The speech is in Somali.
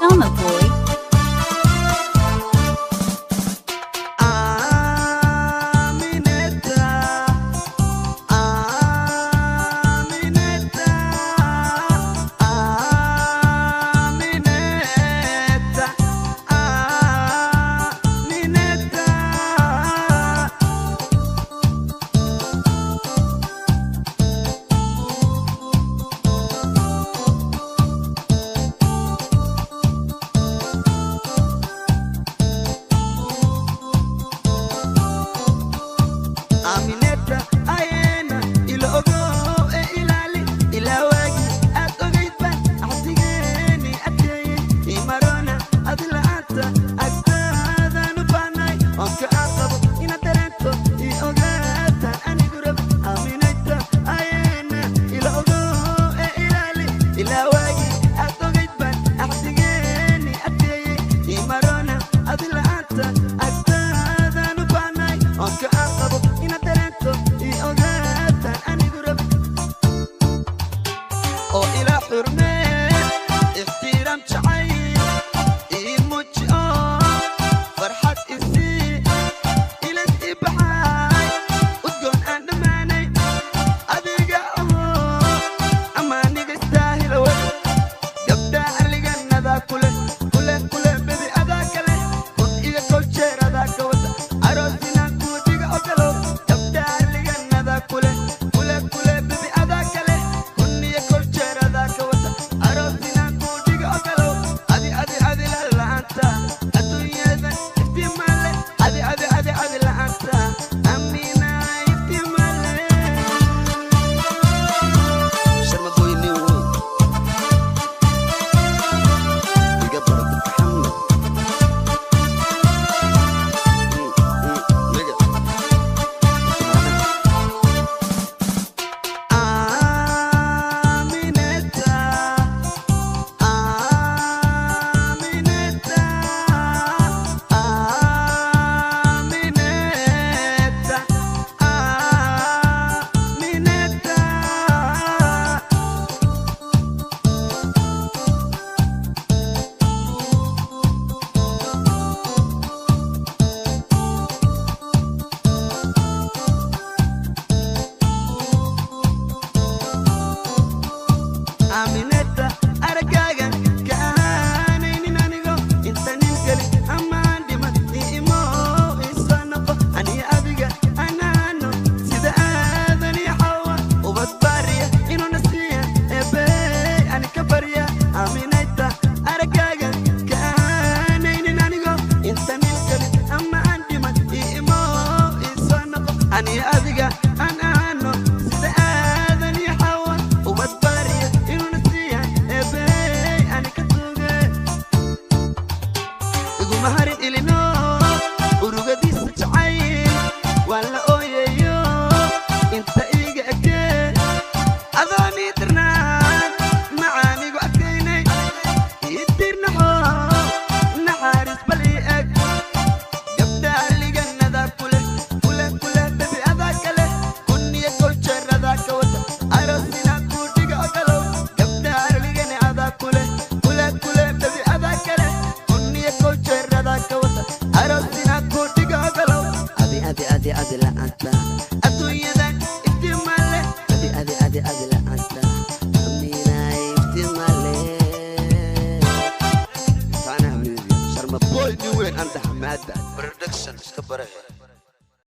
Drama Boy. Amineta ayena ilo ogo ilali ilawagi akogipa asigeni ateye imarona adila ata akada no panay onka akabo ina terento I ogata anigurab Amineta ayena ilo ogo ilali ilawagi akogipa asigeni ateye imarona adila ata akada no panay onka akabo oo ila xurmee ixtiraam jacayl ii muuji oo farxad isii ilas ii baxaay udgoon aan dhammaanay adiga oo ammaaniga istaahila wey gabdhaa alligannadaa kule bedi adaa kale kun iyo kow jeer adaa ka wada aroosina guudiga ogolow gabdhaa alligannadaa kule bedi adaa kale Amineta aragaaga ka ahaanaynin anigo inta nin keli ammaan dhiman imo isa noqo aniga adiga anaano sida aadan iyo xawa ubad baariya inuu nasiya eebey ani ka barya Amineta aragaaga ka ahaanaynin anigo inta nin keli ammaan dhiman imo isa noqo aniga adiga anaano sida aadan iyo xawa ubad baariya maharin ilino urugadiisa jacayl waan la ooyayo inta iiga egee adoonii dirnaan macaanigu adkaynay ii dirnaxo naxaaris bal ii eg gabdhaa alligannadaa kule bebi adaa kale kun iyo kow jeer adaa ka wada aroosina guudhiga ogolow gabdhaa alligani adaa kule bebi adaa kale kun iyo kow jeer arosina guudhiga ogolow adi la'aanta adduunyadan iftiimaale adi la'aanta aminay iftiimaale Drama Boy ni weyn anda xamaada production iska bare